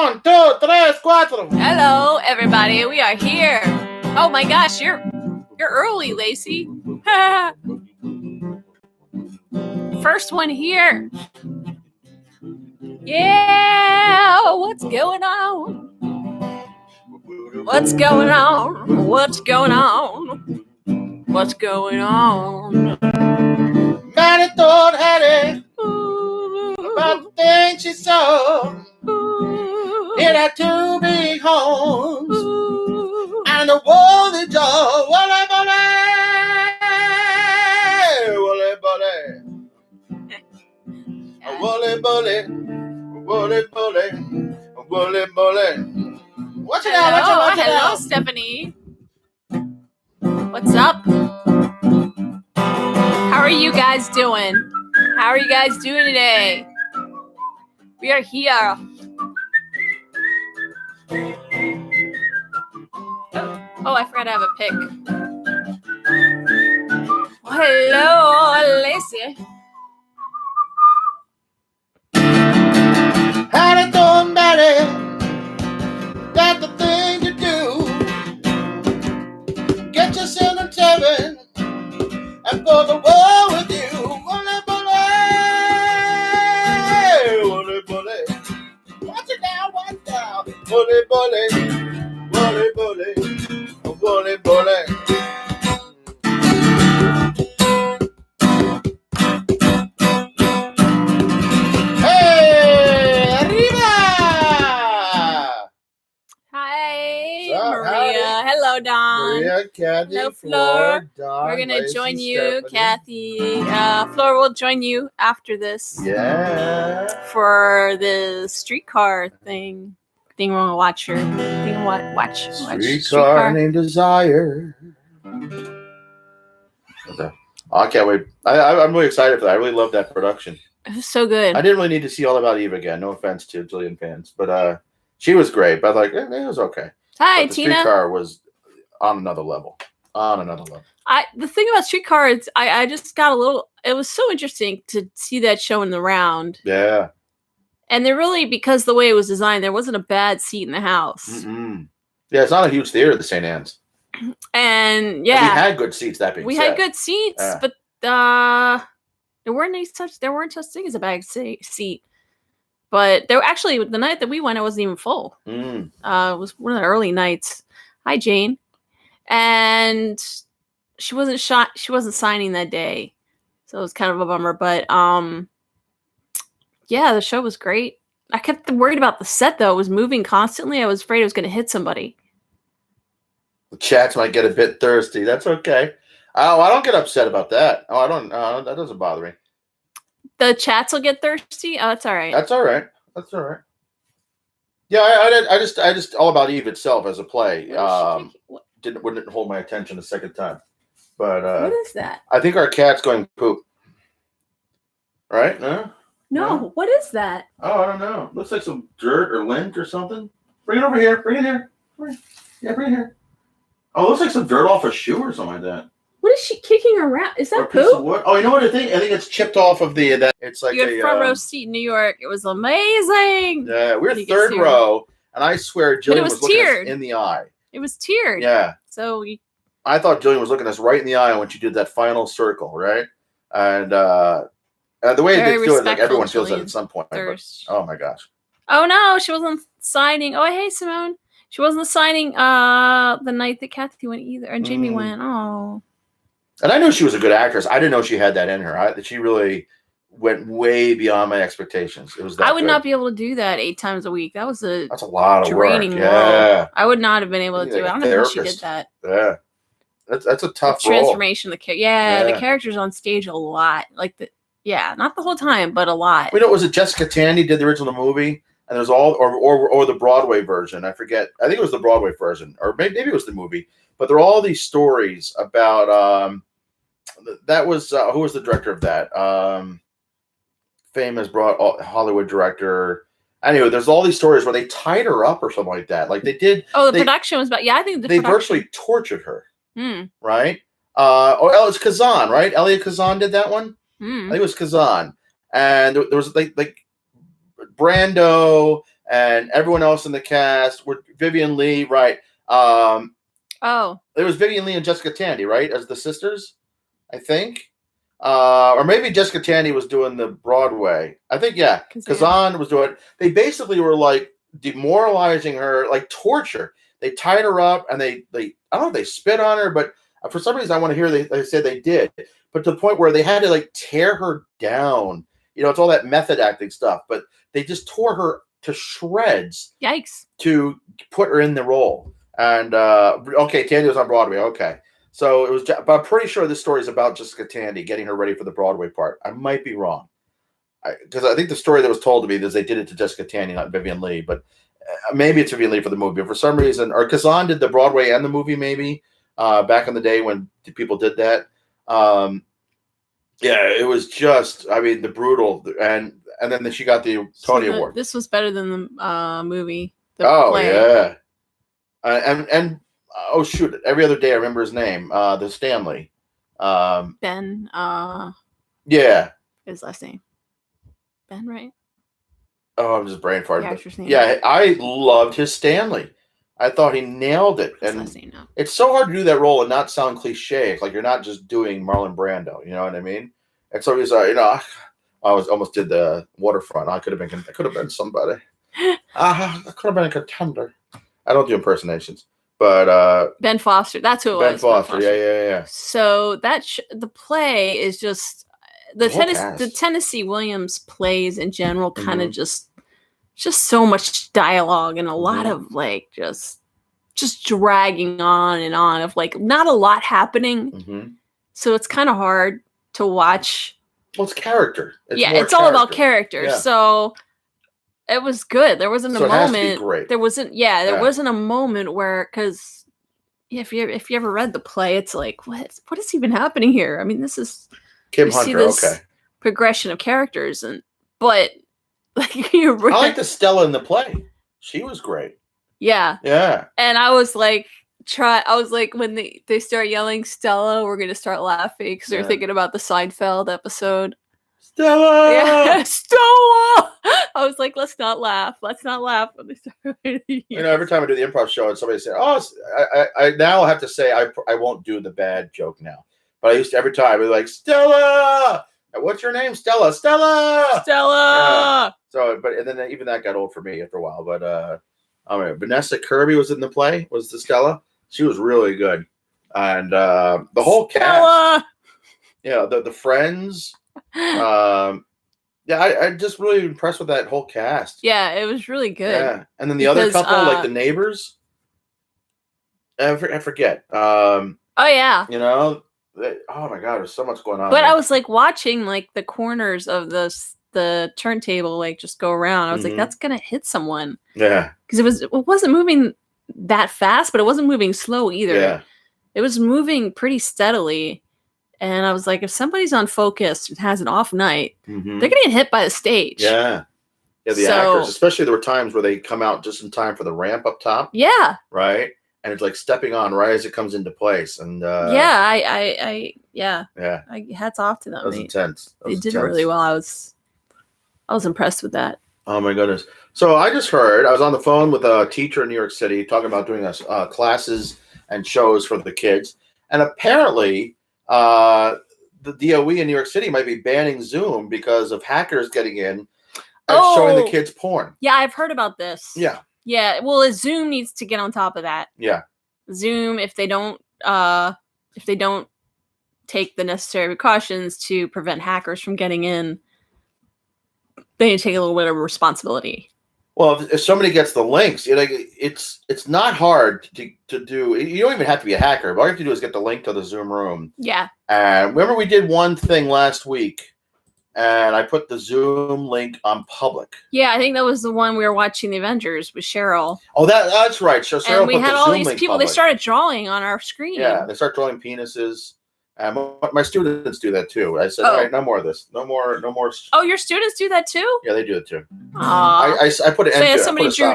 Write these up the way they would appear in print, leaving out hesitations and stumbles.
1, 2, 3, 4. Hello, everybody. We are here. Oh my gosh, you're early, Lacey. First one here. Yeah, what's going on? What's going on? What's going on? What's going on? Manny told Hattie about the things she saw in our 2 big homes and the woolly jaw. Wally, bully, bully, bully, bully, bully, bully. What's it now? Hello, Stephanie. What's up? How are you guys doing? How are you guys doing today? We are here. Oh, I forgot to have a pick. Hello, Lacey. Hattie told Matty that's the thing to do. Get your cemetery and go to war with you. Bully, bully, bully, bully. Watch it down, watch down. Bully, bully, bully, bully, bully, bully. Hey, arriba! Hi, What's up? Maria. Howdy. Hello, Don. Maria, Kathy, Hello, Flor, Flor. Don, We're going to Lacey, join you, Stephanie. Kathy. Flor will join you after this Yeah. for the streetcar thing. I think we're going to watch her. Watch Streetcar named Desire. Okay. Oh, I can't wait. I'm really excited for that. I really love that production. It was so good. I didn't really need to see All About Eve again. No offense to Jillian fans, but she was great. But it was okay. Hi, but the Tina. Streetcar was on another level. The thing about Streetcar is I just got a little. It was so interesting to see that show in the round. Yeah. And there really, because the way it was designed, there wasn't a bad seat in the house. Mm-mm. Yeah, it's not a huge theater, the St. Anne's. And yeah, we had good seats. That being we said, had good seats, but there weren't such things as a bad seat. But there actually the night that we went, it wasn't even full. It was one of the early nights. Hi, Jane, and she wasn't shot. She wasn't signing that day, so it was kind of a bummer. But yeah, the show was great. I kept worried about the set though; it was moving constantly. I was afraid it was going to hit somebody. The chats might get a bit thirsty. That's okay. Oh, I don't get upset about that. Oh, I don't. That doesn't bother me. The chats will get thirsty. Oh, that's all right. That's all right. Yeah, I just All About Eve itself as a play wouldn't hold my attention a second time. But what is that? I think our cat's going poop. Right? No. What is that? Oh, I don't know. Looks like some dirt or lint or something. Bring it over here. Bring it here. Yeah, bring it here. Oh, it looks like some dirt off a shoe or something like that. What is she kicking around? Is that piece of poop? wood? Oh, you know what I think? I think it's chipped off of that. It's like you had front row seat in New York. It was amazing. Yeah, we were third row, and I swear Jillian was looking tiered. us in the eye. It was tiered. Yeah. So I thought Jillian was looking us right in the eye when she did that final circle, right? And the way they do it, like everyone feels that at some point. But, oh my gosh. Oh no, she wasn't signing. Oh hey, Simone. She wasn't signing the night that Kathy went either, and Jamie went. Oh. And I knew she was a good actress. I didn't know she had that in her. She really went way beyond my expectations. It was that I would good. not be able to do that 8 times a week. That's a lot of draining work. Yeah. role. I would not have been able to do it. I don't know how she did that. Yeah. That's a tough the transformation. Role. The character's on stage a lot. Not the whole time, but a lot. Was it Jessica Tandy did the original movie? And there's or the Broadway version. I forget. I think it was the Broadway version, or maybe it was the movie. But there are all these stories about that was who was the director of that? Famous Hollywood director. Anyway, there's all these stories where they tied her up or something like that. Like they did. Oh, the production was about. Yeah, I think they virtually tortured her. Right. It's Kazan, right? Elia Kazan did that one. I think it was Kazan, and there was like Brando and everyone else in the cast were Vivian Lee, right? It was Vivian Lee and Jessica Tandy, right, as the sisters, I think. Or maybe Jessica Tandy was doing the Broadway. I think, yeah. Kazan was doing it. They basically were like demoralizing her, like torture. They tied her up and they I don't know if they spit on her, but for some reason I want to hear they said they did. But to the point where they had to like tear her down. You know, it's all that method acting stuff, but they just tore her to shreds. Yikes. To put her in the role. And okay, Tandy was on Broadway. Okay. So it was, but I'm pretty sure this story is about Jessica Tandy getting her ready for the Broadway part. I might be wrong, because I think the story that was told to me is they did it to Jessica Tandy, not Vivian Lee. But maybe it's Vivian Lee for the movie. But for some reason, or Kazan did the Broadway and the movie, maybe back in the day when people did that. Yeah, it was just, I mean, the brutal, and then she got the Tony Award. This was better than the movie. The play. Yeah, and. Oh shoot! Every other day I remember his name. The Stanley. Ben. Yeah. His last name. Ben, right? Oh, I'm just brain farting. The actor's name. Yeah, I loved his Stanley. I thought he nailed it. His last name, no. It's so hard to do that role and not sound cliche. Like you're not just doing Marlon Brando. You know what I mean? And so he's, I almost did the Waterfront. I could have been somebody. I could have been a contender. I don't do impersonations. But Ben Foster, that's who it was. Ben Foster, yeah. So that the play is just the Tennessee Williams plays in general, kind of just so much dialogue and a lot of like just dragging on and on of like not a lot happening. So it's kind of hard to watch. Well, it's character. It's all about character. Yeah. So. It was good. There wasn't a moment. There wasn't. Yeah, there wasn't a moment where, because if you ever read the play, it's like what is even happening here? I mean, this is Kim Hunter. Progression of characters, but like I like the Stella in the play. She was great. Yeah. Yeah. And I was like, when they start yelling Stella, we're gonna start laughing because they're thinking about the Seinfeld episode. Stella! Yeah, Stella! I was like, let's not laugh when they start. Every time I do the improv show and somebody says, "Oh," I now have to say I won't do the bad joke now. But I used to every time I'd be like, "Stella, what's your name, Stella? Stella, Stella." Yeah. So, and then even that got old for me after a while. But Vanessa Kirby was in the play. Was the Stella? She was really good, and the whole cast. Yeah, the friends. I'm just really impressed with that whole cast. Yeah, it was really good. Yeah, and then the other couple, like the neighbors. I forget. Oh yeah. Oh my God, there's so much going on. But I was like watching like the corners of the turntable like just go around. I was like, that's gonna hit someone. Yeah. Because it wasn't moving that fast, but it wasn't moving slow either. Yeah. It was moving pretty steadily. And I was like, if somebody's on focus and has an off night, they're going to get hit by the stage. Yeah. Yeah, the actors. Especially there were times where they come out just in time for the ramp up top. Yeah. Right? And it's like stepping on right as it comes into place. And I hats off to them. That was intense. They did really well. I was impressed with that. Oh, my goodness. So I just heard, I was on the phone with a teacher in New York City talking about doing classes and shows for the kids. And apparently... the DOE in New York City might be banning Zoom because of hackers getting in and showing the kids porn. Yeah, I've heard about this. Yeah. Yeah. Well, Zoom needs to get on top of that. Yeah. Zoom, if they don't take the necessary precautions to prevent hackers from getting in, they need to take a little bit of responsibility. Well, if somebody gets the links, it's not hard to do. You don't even have to be a hacker. All you have to do is get the link to the Zoom room. Yeah. And remember, we did one thing last week, and I put the Zoom link on public. Yeah, I think that was the one we were watching the Avengers with Cheryl. Oh, that's right. So Cheryl and we had all these people. Public. They started drawing on our screen. Yeah, they start drawing penises. My students do that too. I said, all right, no more of this. No more. Oh, your students do that too? Yeah, they do it too. I put it in.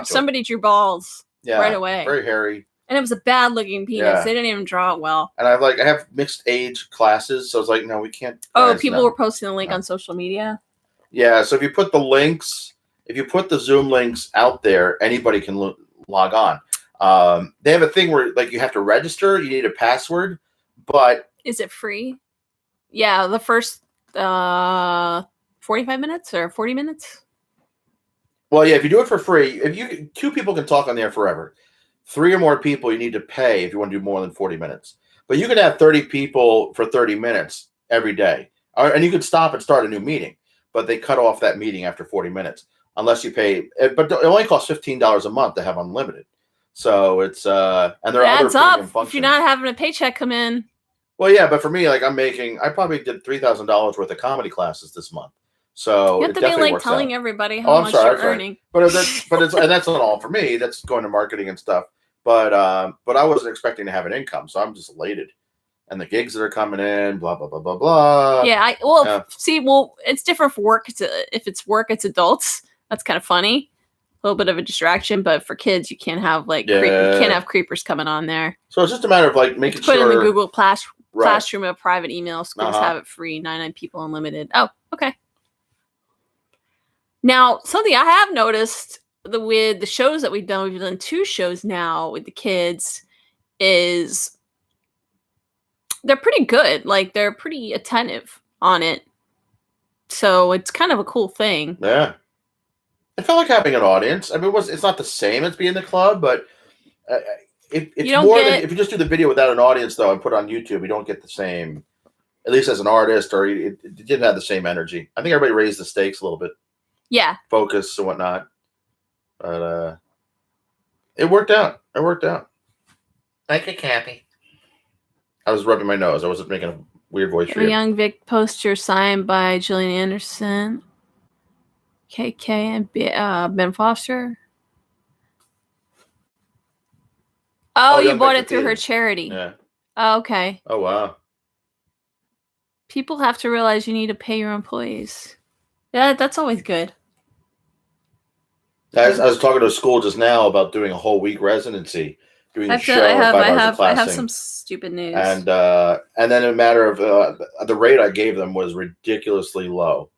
Somebody drew balls right away. Very hairy. And it was a bad looking penis. Yeah. They didn't even draw it well. And I have mixed age classes, so I was like, no, we can't. People were posting the link on social media. Yeah, so if you put the links if you put the Zoom links out there, anybody can log on. They have a thing where like you have to register. You need a password, but is it free? Yeah, the first 45 minutes or 40 minutes. Well, yeah, if you do it for free, two people can talk on there forever. 3 or more people you need to pay if you want to do more than 40 minutes. But you can have 30 people for 30 minutes every day, and you could stop and start a new meeting. But they cut off that meeting after 40 minutes unless you pay. But it only costs $15 a month to have unlimited. So it's and there are adds other up functions. If you're not having a paycheck come in. Well, yeah, but for me, like I probably did $3,000 worth of comedy classes this month. So you have to be like telling everybody how much you're earning. But it's and that's not all for me. That's going to marketing and stuff. But I wasn't expecting to have an income, so I'm just elated. And the gigs that are coming in, blah blah blah blah blah. Yeah, it's different for work. If it's work, it's adults. That's kind of funny. A little bit of a distraction, but for kids, you can't have you can't have creepers coming on there. So it's just a matter of like making sure. Put in the Google Classroom a private email. Schools have it free, 99 people unlimited. Oh, okay. Now, something I have noticed with the shows that we've done 2 shows now with the kids, is they're pretty good. Like they're pretty attentive on it. So it's kind of a cool thing. Yeah. It felt like having an audience. I mean, it's not the same as being in the club, but it's more than if you just do the video without an audience, though, and put it on YouTube, you don't get the same, at least as an artist, or it didn't have the same energy. I think everybody raised the stakes a little bit. Yeah. Focus and whatnot. But it worked out. It worked out. Thank you, Kathy. I was rubbing my nose. I wasn't making a weird voice for you. Young Vic poster signed by Gillian Anderson, KK, and Ben Foster. Oh, you bought it through her charity. Yeah. Oh, okay. Oh, wow. People have to realize you need to pay your employees. Yeah, that's always good. I was talking to a school just now about doing a whole week residency, doing a show. I have some stupid news. And then a matter of the rate I gave them was ridiculously low,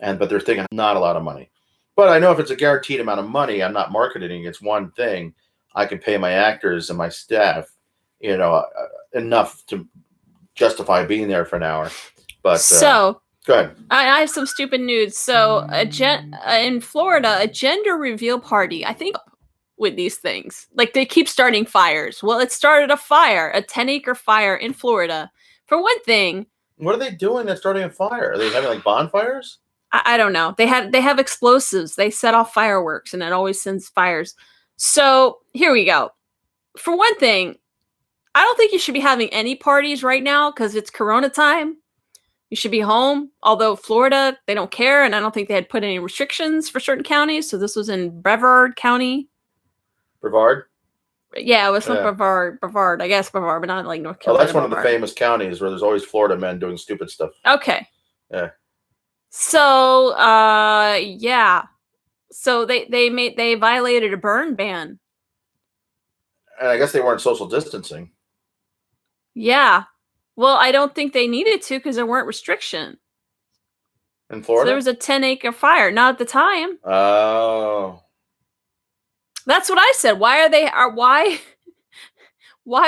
but they're thinking not a lot of money. But I know if it's a guaranteed amount of money, I'm not marketing. It's one thing. I can pay my actors and my staff, enough to justify being there for an hour. But so. Go ahead. I have some stupid news. So, in Florida, a gender reveal party, I think, with these things. Like, they keep starting fires. Well, it started a 10-acre fire in Florida. For one thing. What are they doing that's starting a fire? Are they having, like, bonfires? I don't know. They have explosives. They set off fireworks, and it always sends fires. So, here we go. For one thing, I don't think you should be having any parties right now because it's Corona time. You should be home. Although Florida, they don't care, and I don't think they had put any restrictions for certain counties. So this was in Brevard County. Brevard? Yeah, it was not Brevard. I guess Brevard, but not like North Carolina. Oh, that's one of the famous counties where there's always Florida men doing stupid stuff. Okay. Yeah. So, yeah. So they violated a burn ban. And I guess they weren't social distancing. Yeah. Well, I don't think they needed to because there weren't restrictions. In Florida? So there was a 10-acre fire. Not at the time. Oh. That's what I said. Why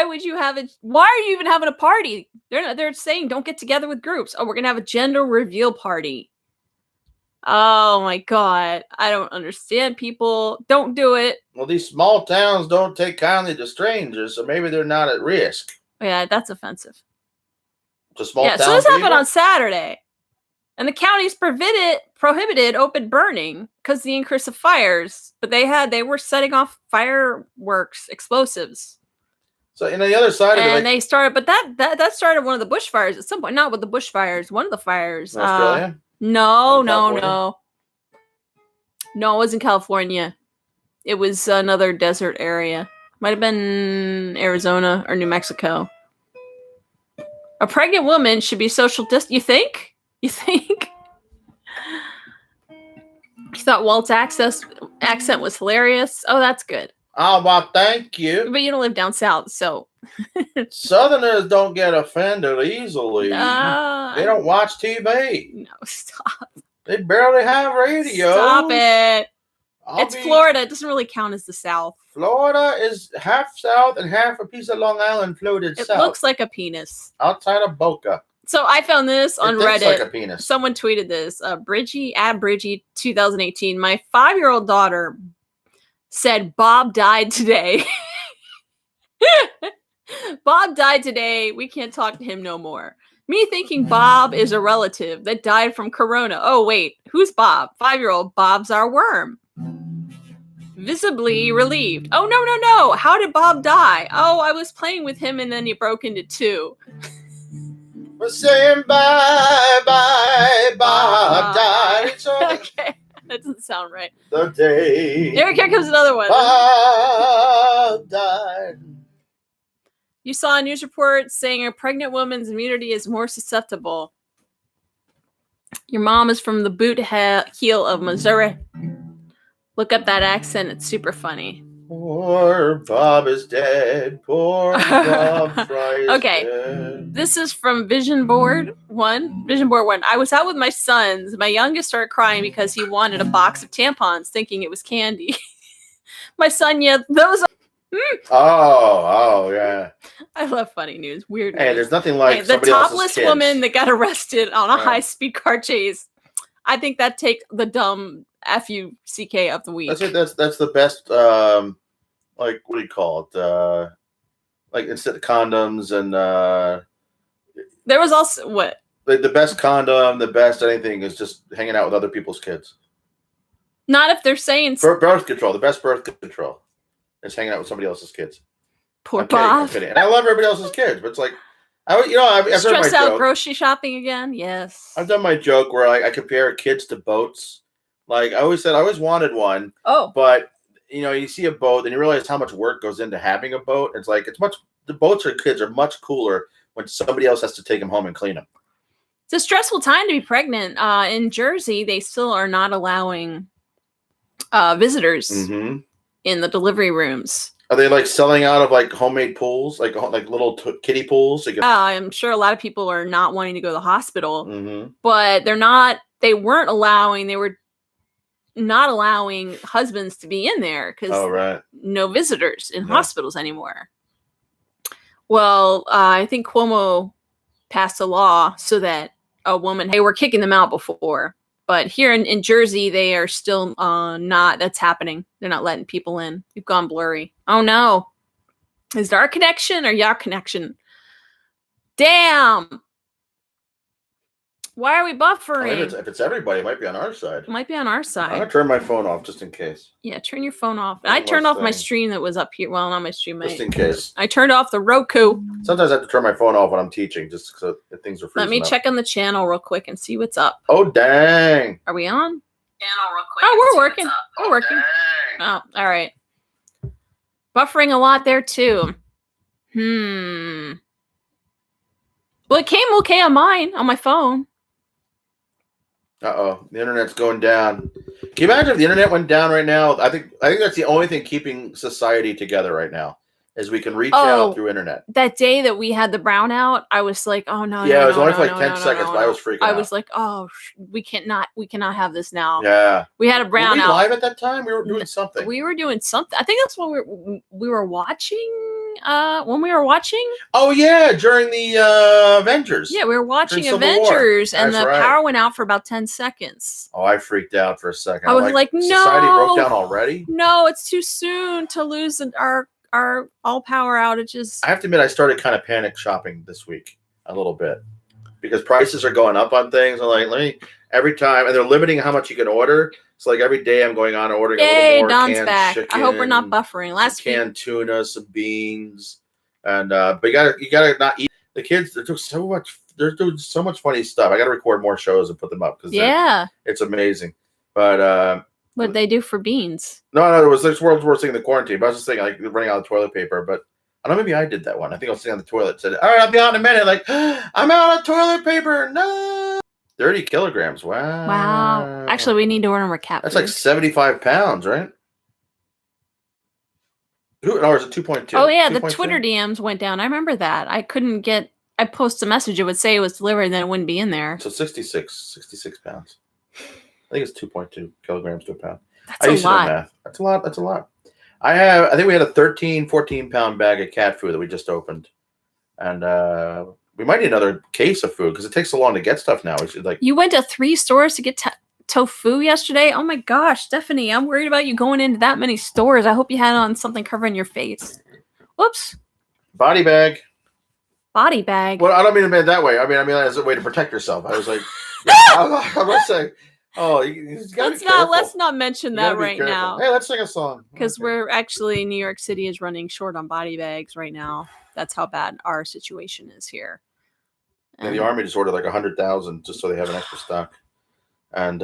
would you have it? Why are you even having a party? They're saying don't get together with groups. Oh, we're going to have a gender reveal party. Oh my God. I don't understand people. Don't do it. Well, these small towns don't take kindly to strangers, so maybe they're not at risk. Yeah, that's offensive. To small town so this people? happened on Saturday. And the counties prohibited open burning because of the increase of fires. But they were setting off fireworks, explosives. So, and on the other side of it, they started, but that started one of the bushfires at some point. Not with the bushfires. One of the fires. Australia? No. No, it was in California. It was another desert area. Might have been Arizona or New Mexico. A pregnant woman should be social distance. You think? You thought Walt's accent was hilarious? Oh, that's good. Oh, well, thank you. But you don't live down south, so. Southerners don't get offended easily. They don't watch TV. No, stop. They barely have radio. Stop it. It's Florida. It doesn't really count as the South. Florida is half South and half a piece of Long Island floated south. It looks like a penis. Outside of Boca. So I found this on Reddit. Like a penis. Someone tweeted this. Bridgie 2018. My 5-year-old daughter said Bob died today. Bob died today. We can't talk to him no more. Me thinking Bob is a relative that died from corona. Oh, wait. Who's Bob? 5-year-old. Bob's our worm. Visibly relieved. Oh, no. How did Bob die? Oh, I was playing with him and then he broke into two. We're saying bye, Bob died. Okay. That doesn't sound right. The day. Here comes another one. Bob died. You saw a news report saying a pregnant woman's immunity is more susceptible. Your mom is from the boot heel of Missouri. Look up that accent. It's super funny. Poor Bob is dead. Poor Bob Fry is dead. This is from Vision Board 1. Vision Board 1. I was out with my sons. My youngest started crying because he wanted a box of tampons, thinking it was candy. My son yelled, "Those are..." Oh, yeah. I love funny news. Weird news. Hey, there's nothing like the somebody else's topless kids. woman that got arrested on a high-speed car chase. I think that takes the dumb FUCK of the week. That's the best. Like, what do you call it? Like, instead of condoms and there was also what? Like the best condom, the best anything is just hanging out with other people's kids. Not if they're saying birth control. The best birth control is hanging out with somebody else's kids. Poor Bob. I'm kidding. And I love everybody else's kids, but it's like, I've stress done my out joke. Grocery shopping again. Yes, I've done my joke where I compare kids to boats. Like I always said, I always wanted one. Oh, but you see a boat and you realize how much work goes into having a boat. It's like the boats for kids are much cooler when somebody else has to take them home and clean them. It's a stressful time to be pregnant. In Jersey, they still are not allowing visitors in the delivery rooms. Are they like selling out of like homemade pools, like little kiddie pools? I'm sure a lot of people are not wanting to go to the hospital, but they weren't allowing. They were not allowing husbands to be in there because no visitors in hospitals anymore. Well, I think Cuomo passed a law so that a woman, they were kicking them out before, but here in Jersey, they are still not, that's happening. They're not letting people in. We've gone blurry. Oh no. Is there our connection or your connection? Damn. Why are we buffering? If it's everybody, it might be on our side. It might be on our side. I'm going to turn my phone off just in case. Yeah, turn your phone off. I turned off my stream that was up here. Well, not my stream. Just in case. I turned off the Roku. Sometimes I have to turn my phone off when I'm teaching just so things are freezing. Let me check on the channel real quick and see what's up. Oh, dang. Are we on? Channel real quick. Oh, we're working. We're working. Dang. Oh, all right. Buffering a lot there, too. Well, it came okay on mine, on my phone. Uh-oh, the internet's going down. Can you imagine if the internet went down right now? I think that's the only thing keeping society together right now, is we can reach out through internet. That day that we had the brownout, I was like, oh no. Yeah, it was only for like 10 seconds, but I was freaking out. I was like, oh, we cannot have this now. Yeah. We had a brownout. Were we live at that time? We were doing something. We were doing something. I think that's when we were watching. When we were watching. Oh yeah, during the Avengers. Yeah, we were watching Avengers, and the power went out for about 10 seconds. Oh, I freaked out for a second. I was like, no, society broke down already. No, it's too soon to lose our all power outages. I have to admit, I started kind of panic shopping this week a little bit because prices are going up on things. I'm like, every time, and they're limiting how much you can order. So like every day I'm going on and ordering a little more Don's canned back. chicken. I hope we're not buffering. Last week, canned tuna, some beans, and but you gotta not eat. The kids, they're doing so much funny stuff. I gotta record more shows and put them up because it's amazing. But what did they do for beans? No, it was this world's worst thing in the quarantine. But I was just thinking like running out of toilet paper. But I don't know, maybe I did that one. I think I was sitting on the toilet and said, all right, I'll be out in a minute. Like, I'm out of toilet paper. No. 30 kilograms. Wow. Actually, we need to order more cat That's food. like 75 pounds, right? Or is it 2.2? Oh, yeah. 2. The Twitter DMs went down. I remember that. I post a message. It would say it was delivered, and then it wouldn't be in there. So 66 pounds. I think it's 2.2 kilograms to a pound. That's a used lot. to know math. That's a lot. That's a lot. I think we had a 13, 14-pound bag of cat food that we just opened. And we might need another case of food because it takes so long to get stuff now. We should like. You went to 3 stores to get tofu yesterday? Oh my gosh, Stephanie, I'm worried about you going into that many stores. I hope you had on something covering your face. Whoops. Body bag. Body bag. Well, I don't mean it that way. I mean as a way to protect yourself. I was like, I'm not saying. Oh, you gotta be careful. Let's not mention that right now. Hey, let's sing a song. Because we're actually, New York City is running short on body bags right now. That's how bad our situation is here. And the Army just ordered like 100,000 just so they have an extra stock. And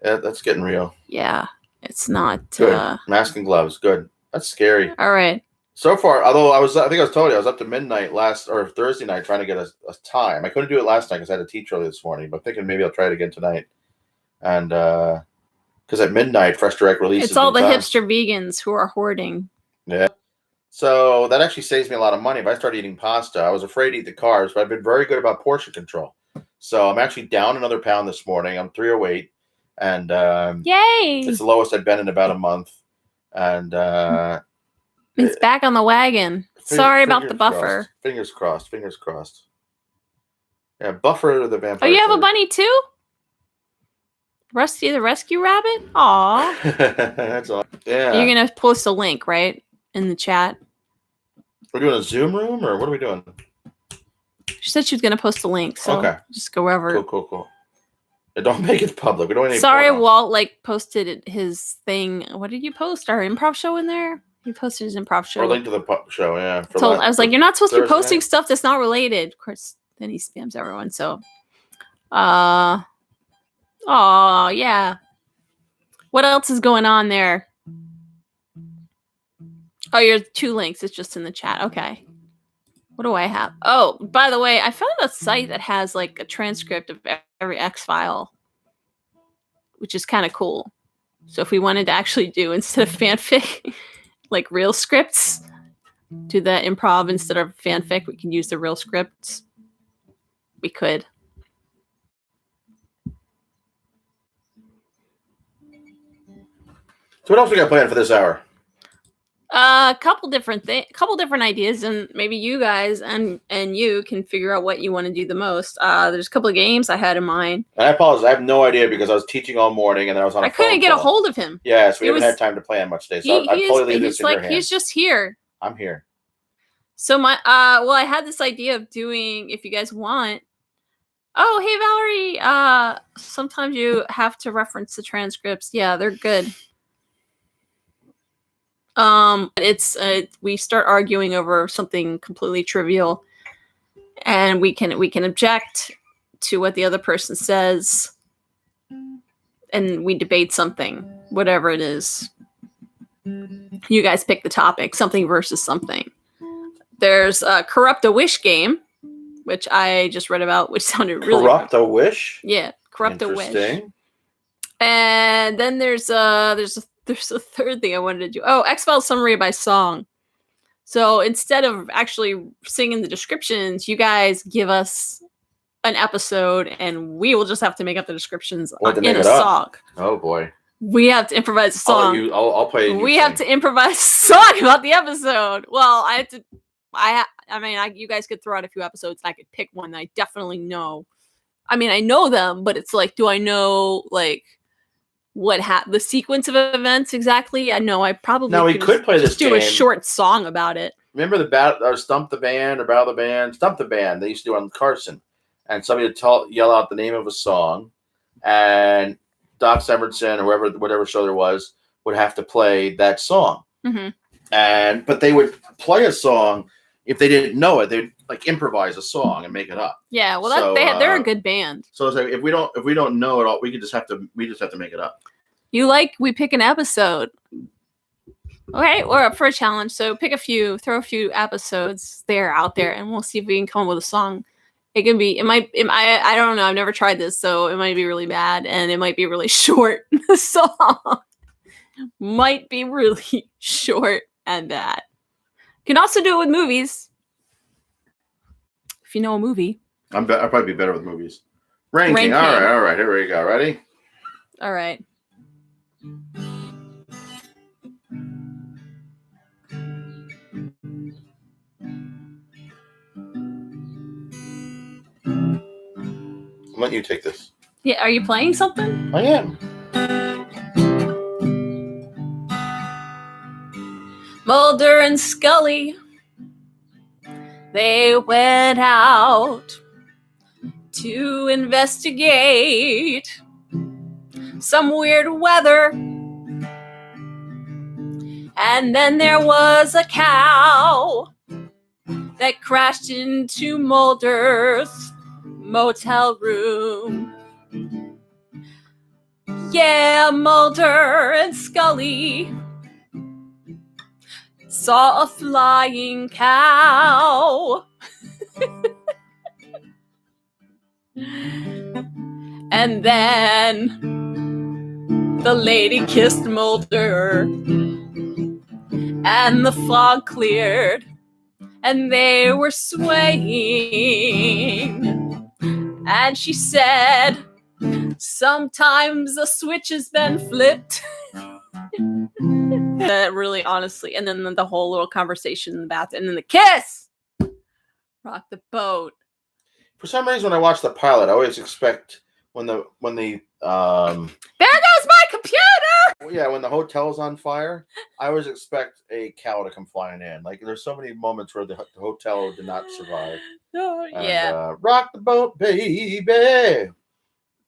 that's getting real. Yeah, it's not. Good. Mask and gloves. Good. That's scary. All right. So far, although I think I was telling you, I was up to midnight Thursday night trying to get a time. I couldn't do it last night because I had to teach early this morning, but thinking maybe I'll try it again tonight. And because at midnight, Fresh Direct releases. It's all the hipster vegans who are hoarding. Yeah. So that actually saves me a lot of money. If I start eating pasta, I was afraid to eat the carbs, but I've been very good about portion control. So I'm actually down another pound this morning. I'm 308, and yay! It's the lowest I've been in about a month. And it's back on the wagon. Sorry about the buffer. Fingers crossed. Fingers crossed. Yeah, Buffer the vampire. Oh, you have a bunny too? Rusty the rescue rabbit? Aw. That's all. Yeah. You're gonna post a link, right? In the chat. We're doing a Zoom room, or what are we doing? She said she was going to post a link, so okay. Just go wherever. Cool. Don't make it public. We don't need. Sorry, Walt posted his thing. What did you post? Our improv show in there? He posted his improv show. Or link to the show, yeah. I was like, you're not supposed to be posting stuff that's not related. Of course, then he spams everyone. So, yeah. What else is going on there? Oh, you're 2 links. It's just in the chat. Okay. What do I have? Oh, by the way, I found a site that has like a transcript of every X file, which is kind of cool. So if we wanted to actually do, instead of fanfic, like real scripts, do the improv instead of fanfic, we can use the real scripts. We could. So what else we got planned for this hour? A couple different ideas, and maybe you guys and you can figure out what you want to do the most. There's a couple of games I had in mind. And I apologize, I have no idea because I was teaching all morning and then I was on. I couldn't get a hold of him. Yeah, so we haven't had time to plan much today. So I totally leave this in your hands. He's just here. I'm here. So I had this idea of doing, if you guys want. Oh, hey Valerie. Sometimes you have to reference the transcripts. Yeah, they're good. It's we start arguing over something completely trivial, and we can object to what the other person says, and we debate something, whatever it is. You guys pick the topic, something versus something. There's a Corrupt a Wish game, which I just read about, which sounded really Corrupt a Wish? Yeah, Corrupt a Wish. And then there's a third thing I wanted to do. Oh, X-Files summary by song. So instead of actually singing the descriptions, you guys give us an episode and we will just have to make up the descriptions in a song. Oh boy. We have to improvise a song. I'll play. We have to improvise a song about the episode. Well, you guys could throw out a few episodes and I could pick one that I definitely know. I mean, I know them, but it's like, do I know like what the sequence of events exactly? I know I probably now we could play this do a short song about it. Remember the Stump the Band or Battle the Band? Stump the Band they used to do on Carson, and somebody would yell out the name of a song, and Doc Severinsen or whatever show there was would have to play that song. Mm-hmm. But they would play a song if they didn't know it. They'd like improvise a song and make it up. Yeah, well, they're a good band. So it's like if we don't know it all, we just have to make it up. We pick an episode. Okay, we're up for a challenge. So throw a few episodes out there, and we'll see if we can come up with a song. I don't know. I've never tried this, so it might be really bad, and it might be really short. The song might be really short and bad. You can also do it with movies. If you know a movie. I'll probably be better with movies. Ranking. All right. Here we go. Ready? All right. I'll let you take this. Yeah, are you playing something? I am. Mulder and Scully, they went out to investigate some weird weather. And then there was a cow that crashed into Mulder's motel room. Yeah, Mulder and Scully saw a flying cow. And then the lady kissed Mulder, and the fog cleared, and they were swaying. And she said, sometimes a switch has been flipped. Really, honestly. And then the whole little conversation in the bathroom, and then the kiss. Rock the boat. For some reason, when I watch the pilot, I always expect when the there goes my computer. Yeah, when the hotel's on fire, I always expect a cow to come flying in. Like, there's so many moments where the hotel did not survive. Oh, yeah. And, rock the boat, baby.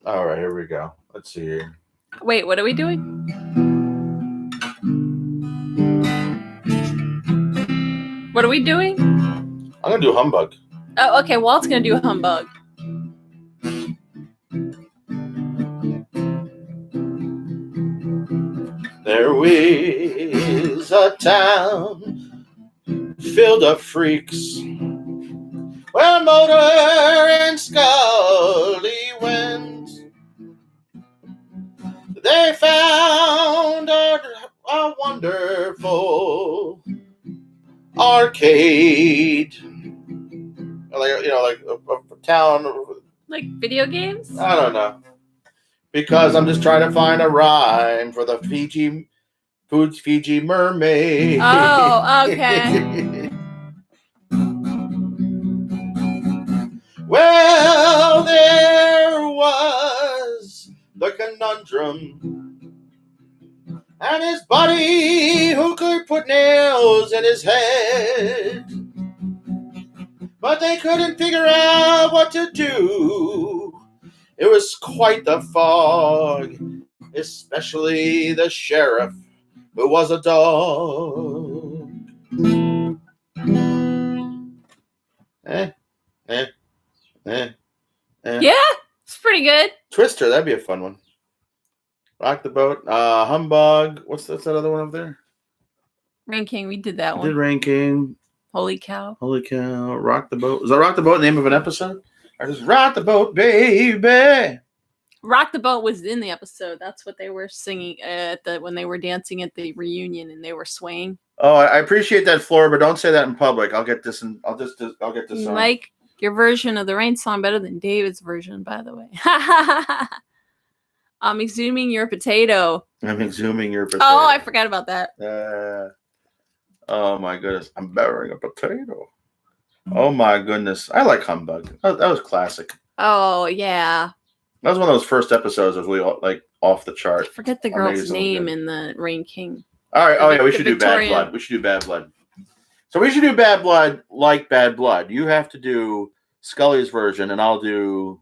All right, here we go. Let's see here. Wait, what are we doing? What are we doing? I'm gonna do Humbug. Oh, okay. Walt's gonna do Humbug. There is a town filled of freaks where Mulder and Scully went. They found a wonderful arcade. Like, like a town. Like video games? I don't know. Because I'm just trying to find a rhyme for the Fiji mermaid. Oh, okay. Well, there was the conundrum, and his buddy who could put nails in his head, but they couldn't figure out what to do. It was quite the fog, especially the sheriff, who was a dog. Yeah, it's pretty good. Twister, that'd be a fun one. Rock the boat. Humbug. What's that other one over there? Rain King, we did that one. Did Rain King. Holy cow. Holy cow. Rock the boat. Is that Rock the Boat the name of an episode? Or just Rock the Boat, baby? Rock the Boat was in the episode. That's what they were singing when they were dancing at the reunion, and they were swaying. Oh, I appreciate that, Flora, but don't say that in public. I'll get this I'll get this You on. like your version of the Rain song better than David's version, by the way. I'm exhuming your potato. I'm exhuming your potato. Oh, I forgot about that. Oh my goodness. I'm burying a potato. Oh my goodness. I like Humbug. That was classic. Oh, yeah. That was one of those first episodes that was really like off the chart. I forget the girl's name in the Rain King. All right. Oh yeah, we should do Bad Blood. We should do Bad Blood. So we should do Bad Blood like Bad Blood. You have to do Scully's version, and I'll do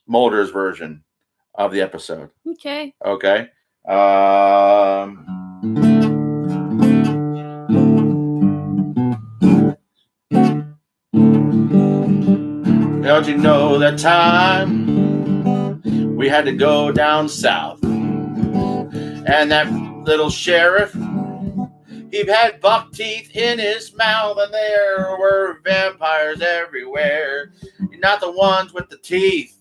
Mulder's version of the episode. Okay. Okay. Don't you know that time we had to go down south, and that little sheriff, he had buck teeth in his mouth, and there were vampires everywhere. Not the ones with the teeth,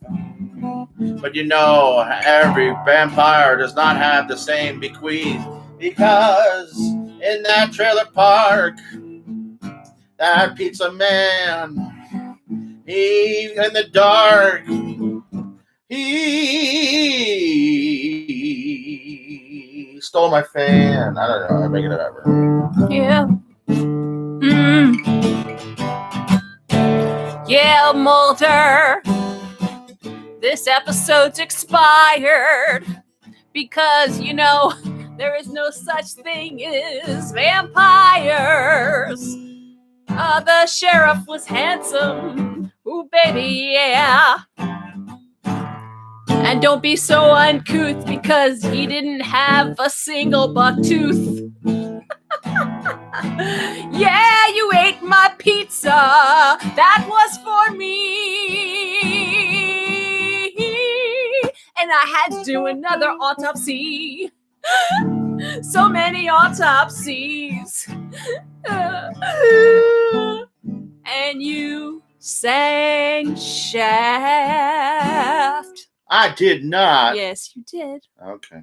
but you know, every vampire does not have the same bequeath, because in that trailer park, that pizza man, he in the dark, he stole my fan. I don't know. I'm making it ever. Yeah. Yeah, Mulder. This episode's expired because, there is no such thing as vampires. The sheriff was handsome. Ooh, baby, yeah. And don't be so uncouth because he didn't have a single buck tooth. Yeah, you ate my pizza. That was for me. And I had to do another autopsy. So many autopsies. And you sang Shaft. I did not. Yes, you did. Okay.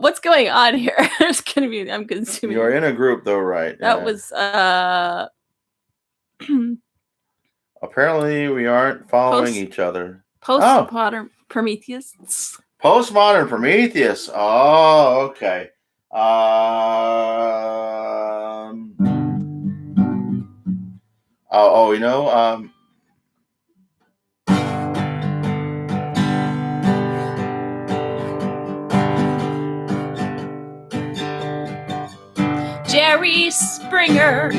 What's going on here? I'm consuming. You're in a group though, right? That was apparently we aren't following each other. Postmodern Prometheus. Postmodern Prometheus. Oh, okay. Jerry Springer.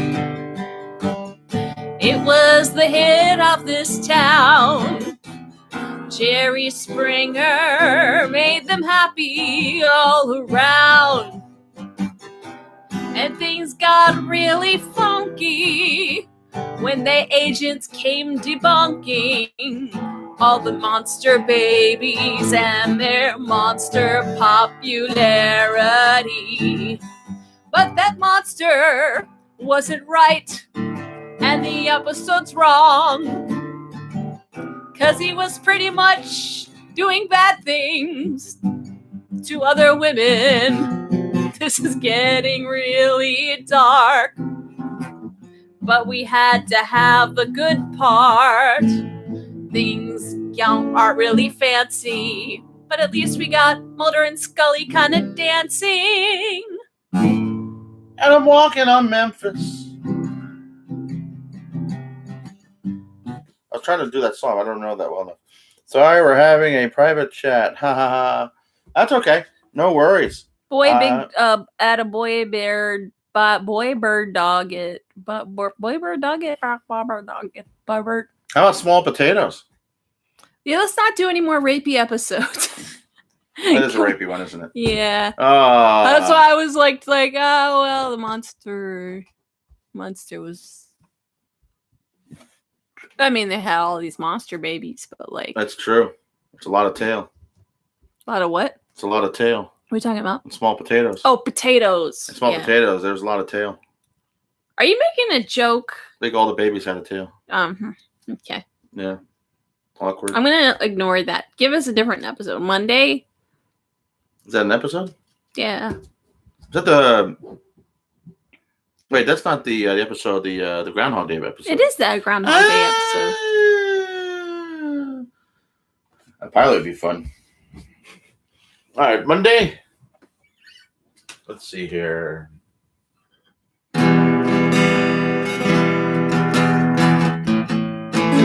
It was the hit of this town. Jerry Springer made them happy all around. And things got really funky when the agents came debunking all the monster babies and their monster popularity. But that monster wasn't right, and the episode's wrong. 'Cause he was pretty much doing bad things to other women. This is getting really dark. But we had to have the good part. Things aren't really fancy, but at least we got Mulder and Scully kind of dancing. And I'm walking on Memphis. I was trying to do that song. I don't know that well enough. Sorry, we're having a private chat. Ha ha ha. That's okay. No worries. Boy bird dog it. Boy bird dog it. How about small potatoes? Yeah, let's not do any more rapey episodes. That is a rapey one, isn't it? Yeah. That's why I was like, oh well, the monster was. I mean, they had all these monster babies, but like. That's true. It's a lot of tail. A lot of what? It's a lot of tail. What are you talking about? And small potatoes. Oh, potatoes. And small potatoes. There's a lot of tail. Are you making a joke? I think all the babies had a tail. Okay. Yeah. Awkward. I'm gonna ignore that. Give us a different episode. Monday. Is that an episode? Yeah. Is that the? Wait, that's not the episode. The Groundhog Day episode. It is that Groundhog Day episode. A pilot would be fun. All right, Monday. Let's see here. You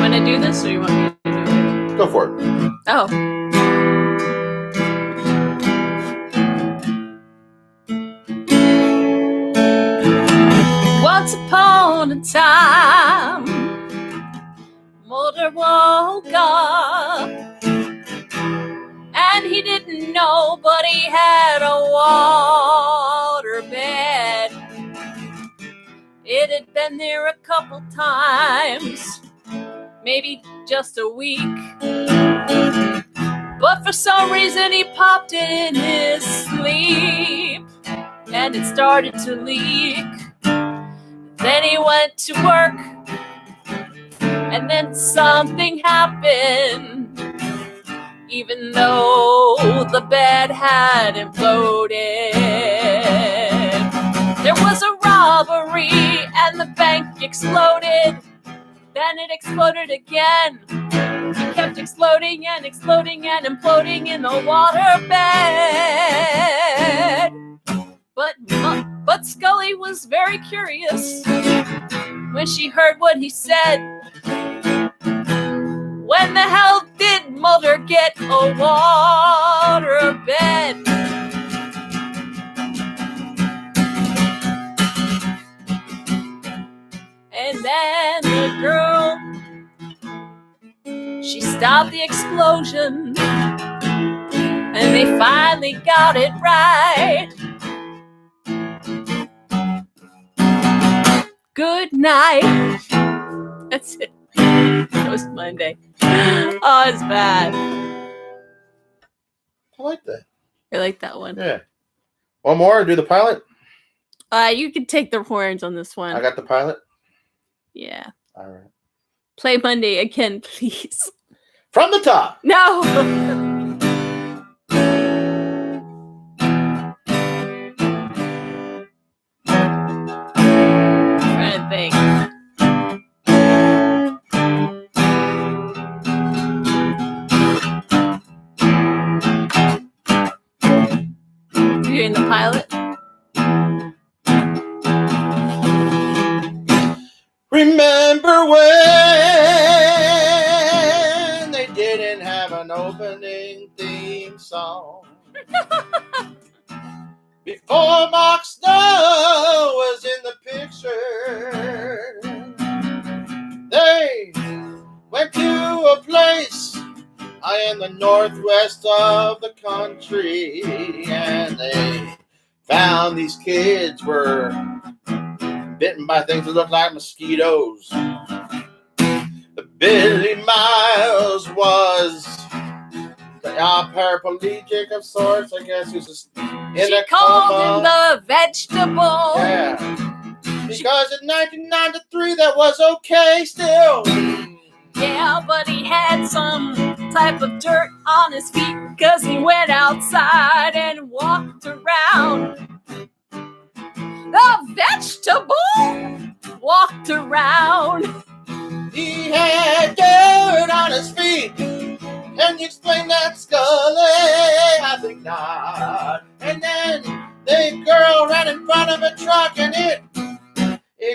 want to do this, or you want me to do it? Go for it. Oh. Once upon a time, Mulder woke up, and he didn't know, but he had a water bed. It had been there a couple times, maybe just a week, but for some reason he popped it in his sleep, and it started to leak. Then he went to work, and then something happened. Even though the bed had imploded, there was a robbery, and the bank exploded. Then it exploded again. It kept exploding and exploding and imploding in the waterbed. But Scully was very curious when she heard what he said. When the hell did Mulder get a waterbed? And then the girl, she stopped the explosion, and they finally got it right. Good night. That's it. It was Monday. Oh, it's bad. I like that. I like that one. Yeah. One more. Do the pilot. You can take the horns on this one. I got the pilot. Yeah. All right. Play Monday again, please. From the top. No. Trying to think. You're in the pilot? Remember when they didn't have an opening theme song? Before Mark Snow was in the picture, they went to a place in the northwest of the country, and they found these kids were bitten by things that looked like mosquitoes. Billy Miles was paraplegic of sorts, I guess. He was just in She a called coma. him the vegetable. Yeah. Because in 1993 that was okay still. Yeah, but he had some type of dirt on his feet because he went outside and walked around. The vegetable walked around. He had dirt on his feet. Can you explain that, Scully? I think not. And then the girl ran in front of a truck and it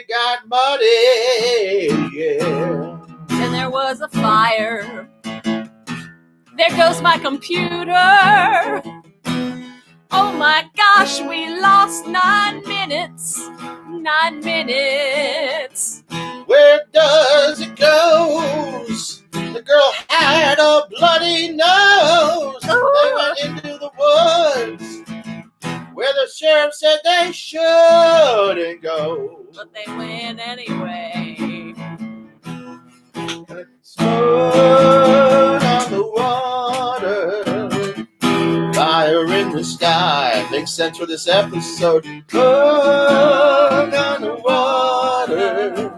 got muddy. Yeah. And there was a fire. There goes my computer. Oh my gosh, we lost 9 minutes. 9 minutes. Where does it go? The girl had a bloody nose. They went into the woods where the sheriff said they shouldn't go. But they went anyway. Smoke on the water, fire in the sky. Makes sense for this episode. Smoke on the water.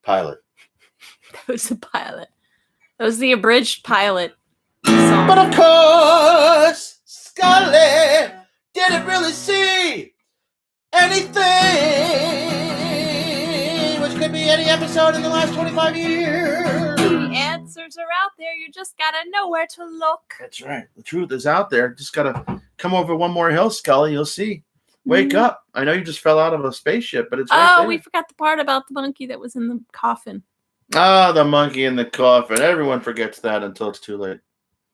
Pilot. That was the pilot. That was the abridged pilot song. But of course, Scully didn't really see anything, which could be any episode in the last 25 years. The answers are out there. You just gotta know where to look. That's right. The truth is out there. Just gotta come over one more hill, Scully. You'll see. Wake up. I know you just fell out of a spaceship, but it's right there. We forgot the part about the monkey that was in the coffin. Oh, the monkey in the coffin. Everyone forgets that until it's too late.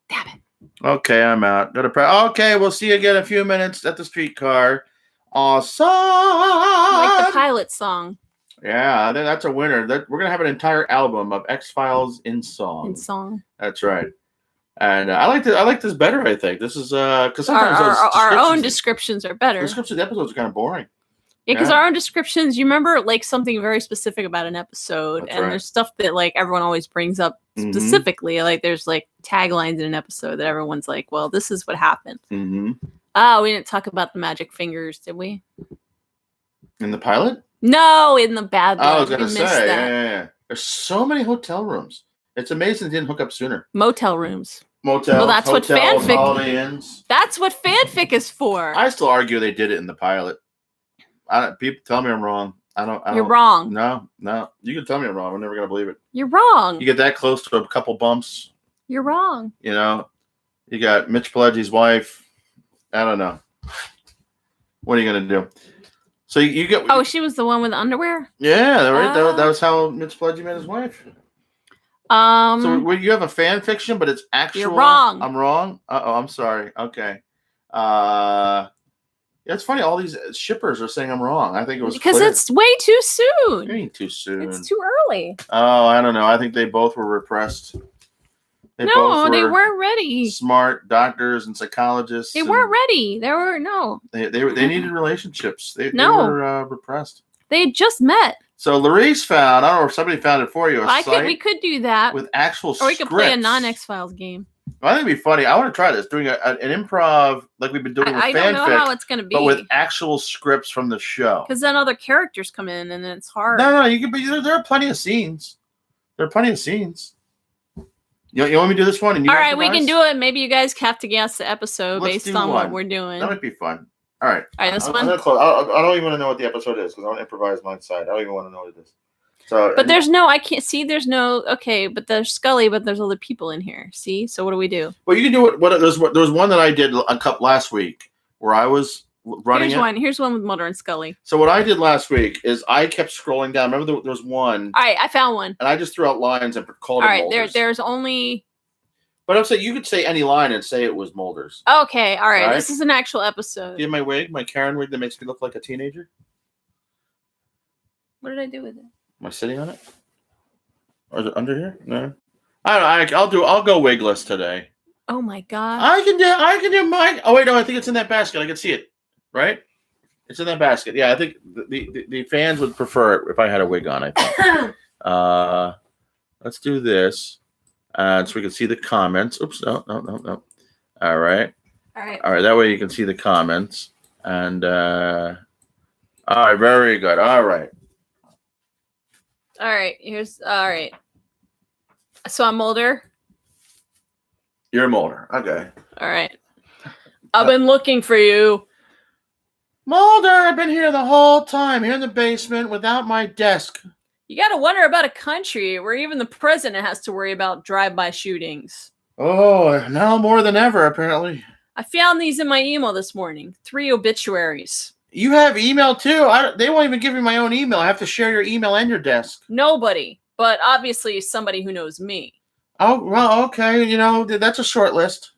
Damn it. Okay, I'm out. Okay, we'll see you again in a few minutes at the streetcar. Awesome. Like the pilot song. Yeah, I think that's a winner. We're going to have an entire album of X-Files in song. In song. That's right. And I like this better, I think. This is because sometimes our own descriptions are better. The descriptions of the episodes are kind of boring. Yeah, because our own descriptions, you remember like something very specific about an episode, That's and right. there's stuff that like everyone always brings up specifically. Like there's like taglines in an episode that everyone's like, well, this is what happened. Mm-hmm. Oh, we didn't talk about the magic fingers, did we? In the pilot? No, in the bad I was one. gonna We say, missed that. yeah. There's so many hotel rooms. It's amazing they didn't hook up sooner. Motel rooms. Motels, Well, that's what hotels, fanfic. Holiday Inns. That's what fanfic is for. I still argue they did it in the pilot. People tell me I'm wrong. You're wrong. No. You can tell me I'm wrong. I'm never gonna believe it. You're wrong. You get that close to a couple bumps. You're wrong. You know, you got Mitch Pileggi's wife. I don't know. What are you gonna do? So you get. Oh, she was the one with the underwear. Yeah, right. That was how Mitch Pileggi met his wife. So you have a fan fiction, but it's actual. You're wrong. I'm wrong. I'm sorry. Okay. Yeah, it's funny. All these shippers are saying I'm wrong. I think it was because clear. it's way too soon. What do you mean too soon? It's too early. Oh, I don't know. I think they both were repressed. They weren't ready. Smart doctors and psychologists. They weren't ready. They needed relationships. They were repressed. They had just met. So Laurice found. I don't know if somebody found it for you. We could do that with actual. Or we could play a non-X-Files game. Well, I think it'd be funny. I want to try this, doing an improv like we've been doing with fanfic. I don't know how it's going to be, but with actual scripts from the show. Because then other characters come in, and then it's hard. No, you can. But there are plenty of scenes. You want me to do this one? And all right, we can do it. Maybe you guys have to guess the episode based on what we're doing. That might be fun. All right, this one. I'm gonna close. I don't even want to know what the episode is because I want to improvise my side. I don't even want to know what it is. So, but there's no. I can't see. There's no. Okay, but there's Scully, but there's other people in here. See. So what do we do? Well, you can do it. There was one that I did a couple last week where I was running. Here's one with Mulder and Scully. So what I did last week is I kept scrolling down. Remember there was one. All right, I found one. And I just threw out lines and called it Mulder's. All right, there's only. But I'm saying you could say any line and say it was Mulder's. Okay, all right. This is an actual episode. Do you have my wig, my Karen wig that makes me look like a teenager? What did I do with it? Am I sitting on it? Or is it under here? No. I don't know. I'll go wigless today. Oh my god. I can do mine. Oh wait, no, I think it's in that basket. I can see it. Right? It's in that basket. Yeah, I think the fans would prefer it if I had a wig on, I think. Let's do this. So we can see the comments. Oops, no. All right. That way you can see the comments. And all right, very good. All right. So I'm Mulder. You're Mulder. Okay. All right. I've been looking for you. Mulder, I've been here the whole time, here in the basement without my desk. You got to wonder about a country where even the president has to worry about drive-by shootings. Oh, now more than ever, apparently. I found these in my email this morning. 3 obituaries. You have email, too? They won't even give me my own email. I have to share your email and your desk. Nobody, but obviously somebody who knows me. Oh, well, okay. That's a short list.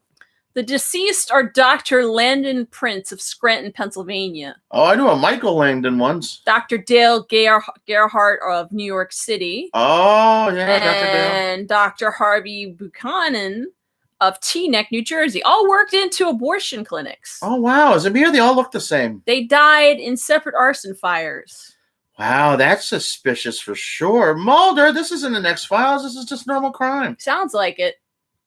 The deceased are Dr. Landon Prince of Scranton, Pennsylvania. Oh, I knew a Michael Langdon once. Dr. Dale Gerhardt of New York City. Oh, yeah, Dr. Dale. And Dr. Harvey Buchanan of Teaneck, New Jersey. All worked into abortion clinics. Oh, wow. Is it weird? They all look the same. They died in separate arson fires. Wow, that's suspicious for sure. Mulder, this isn't an X-Files. This is just normal crime. Sounds like it.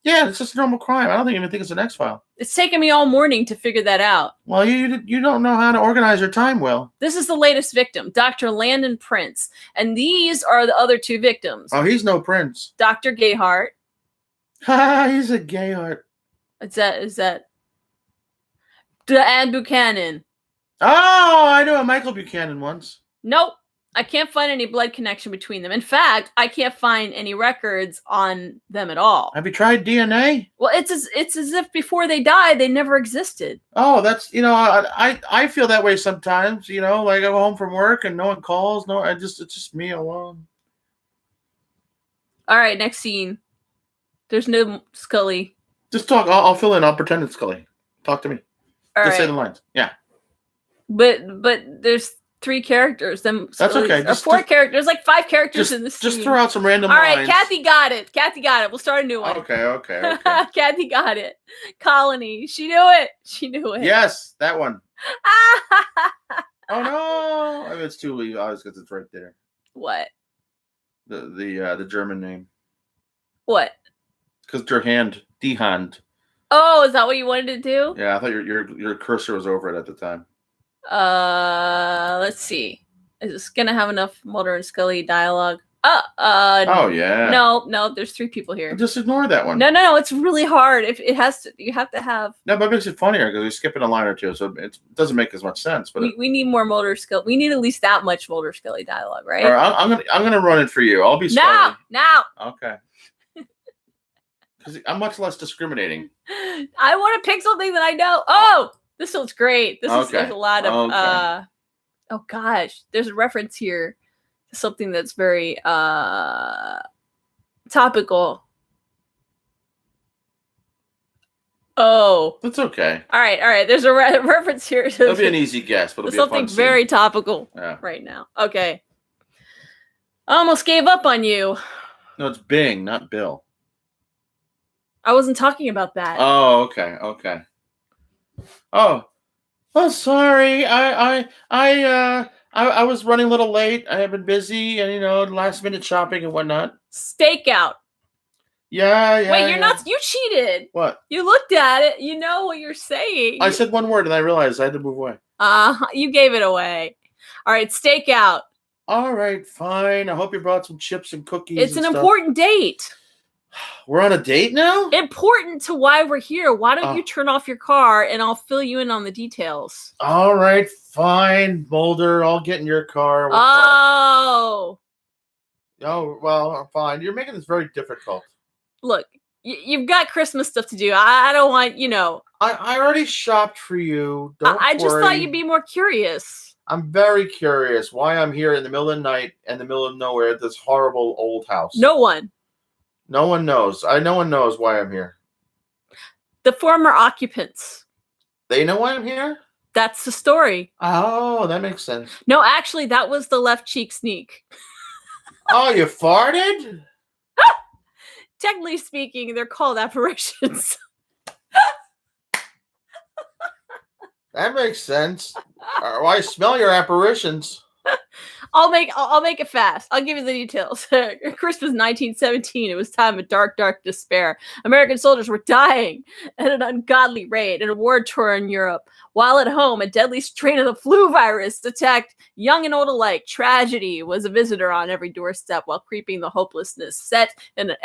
Yeah, it's just normal crime. I don't even think it's an X-File. It's taken me all morning to figure that out. Well, you don't know how to organize your time well. This is the latest victim, Dr. Landon Prince. And these are the other 2 victims. Oh, he's no prince. Dr. Gayhart. He's a Gayhart. Is that and Buchanan. Oh, I knew a Michael Buchanan once. Nope. I can't find any blood connection between them. In fact, I can't find any records on them at all. Have you tried DNA? Well, it's as if before they died, they never existed. Oh, that's, I feel that way sometimes, like I go home from work and no one calls. No, it's just me alone. All right, next scene. There's no Scully. Just talk. I'll fill in. I'll pretend it's Scully. Talk to me. Just say the lines. Yeah. But there's 3 characters. That's okay. Or 4 characters. Like 5 characters in the scene. Just throw out some random lines. All right, Kathy got it. We'll start a new one. Okay. Kathy got it. Colony. She knew it. Yes, that one. Oh no! I mean, it's too obvious because it's right there. What? The German name. What? Because die Hand. Oh, is that what you wanted to do? Yeah, I thought your cursor was over it at the time. Let's see. Is this gonna have enough Mulder and Scully dialogue? Oh yeah. No, there's 3 people here. Just ignore that one. No, it's really hard. If it has to, you have to have. No, but it makes it funnier because you're skipping a line or two, so it doesn't make as much sense. But we need more Mulder Scully. We need at least that much Mulder Scully dialogue, right? All right, I'm gonna run it for you. I'll be Scully. Now. Okay. Because I'm much less discriminating. I want to pick something that I know. Oh, this one's great. There's a lot of. Oh gosh, there's a reference here. Something that's very topical. Oh, that's okay. All right. There's a reference here. It'll be an easy guess, but it'll be something very topical right now. Okay, I almost gave up on you. No, it's Bing, not Bill. I wasn't talking about that. Oh, okay. Oh, sorry. I was running a little late. I have been busy and, last minute shopping and whatnot. Stakeout. Yeah. Wait, you're not. You cheated. What? You looked at it. You know what you're saying. I said one word and I realized I had to move away. You gave it away. All right, stakeout. All right, fine. I hope you brought some chips and cookies. It's an important date. We're on a date now? Important to why we're here. Why don't you turn off your car and I'll fill you in on the details. All right, fine, Boulder. I'll get in your car. Oh, well, fine. You're making this very difficult. Look, you've got Christmas stuff to do. I don't want, I already shopped for you. Don't I just thought you'd be more curious. I'm very curious why I'm here in the middle of the night, in the middle of nowhere, at this horrible old house. No one knows. No one knows why I'm here. The former occupants. They know why I'm here? That's the story. Oh, that makes sense. No, actually, that was the left cheek sneak. Oh, you farted? Technically speaking, they're called apparitions. That makes sense. I smell your apparitions. I'll make it fast. I'll give you the details. Christmas 1917. It was time of dark despair. American soldiers were dying at an ungodly rate in a war-torn Europe. While at home, a deadly strain of the flu virus attacked young and old alike. Tragedy was a visitor on every doorstep, while creeping the hopelessness set in with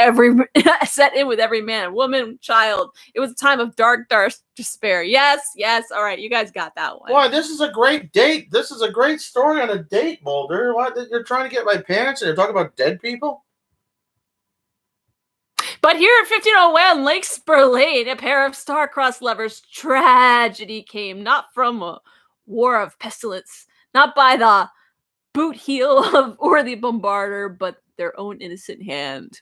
every man, woman, child. It was a time of dark despair. Yes. All right, you guys got that one. Boy, this is a great date. This is a great story on a date, Mulder. What? You're trying to get my pants and you're talking about dead people? But here at 1501 Lake Spur Lane, a pair of star-crossed lovers, tragedy came not from a war of pestilence, not by the boot heel or the bombarder, but their own innocent hand.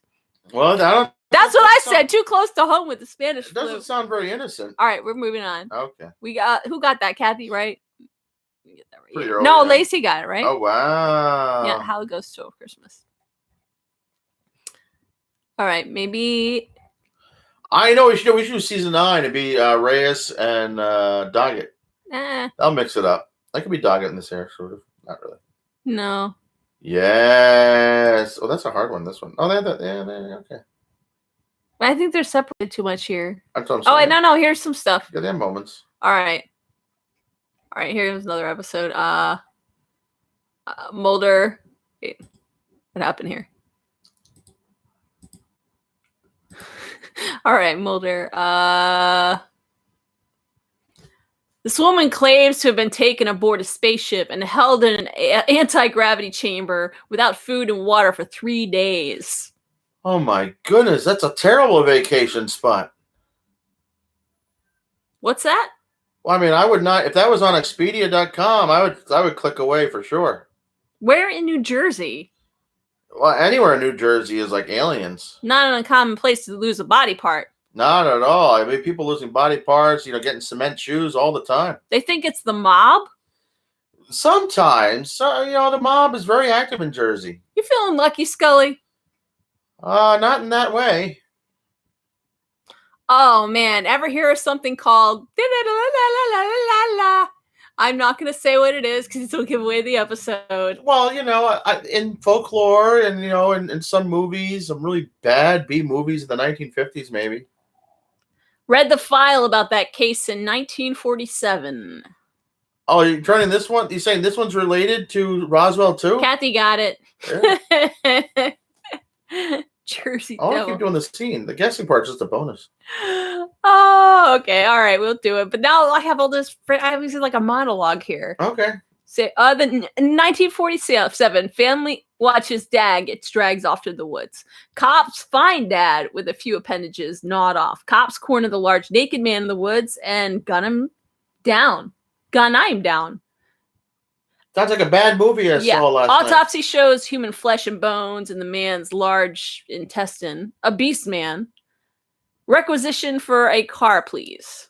Well, that's what I said. Too close to home with the Spanish flu. It doesn't sound very innocent. All right, we're moving on. Okay. Who got that? Kathy, right? Get that right. Pretty early, no, Lacey got it right. Oh wow. Yeah, How It Goes to Christmas. All right, maybe. I know we should do season 9. It'd be Reyes and Doggett. I'll mix it up. I could be Doggett in this here, sort of. Not really. No. Yes. Oh, that's a hard one. This one. Oh, okay. I think they're separated too much here. That's what I'm saying. Oh, no. Here's some stuff. Yeah, they have moments. All right. Here's another episode. Mulder. Wait, what happened here? All right, Mulder. This woman claims to have been taken aboard a spaceship and held in an anti-gravity chamber without food and water for 3 days. Oh my goodness, that's a terrible vacation spot. What's that? Well, I mean, I would not, if that was on Expedia.com, I would click away for sure. Where in New Jersey? Well, anywhere in New Jersey is like aliens. Not an uncommon place to lose a body part. Not at all. I mean, people losing body parts, getting cement shoes all the time. They think it's the mob? Sometimes. The mob is very active in Jersey. You feeling lucky, Scully? Not in that way. Oh, man. Ever hear of something called... I'm not going to say what it is because it'll give away the episode. Well, in folklore and, in some movies, some really bad B movies in the 1950s, maybe. Read the file about that case in 1947. Oh, you're trying this one? You saying this one's related to Roswell too? Kathy got it. Yeah. Jersey I want to Devil. keep doing the scene. The guessing part's just a bonus. Oh, okay. All right, we'll do it. But now I have all this. I have like a monologue here. Okay. Say, the 1947, family watches dad gets dragged off to the woods. Cops find dad with a few appendages gnawed off. Cops corner the large naked man in the woods and gun him down. Gun him down. Sounds like a bad movie I saw last night. Autopsy shows human flesh and bones in the man's large intestine. A beast man. Requisition for a car, please.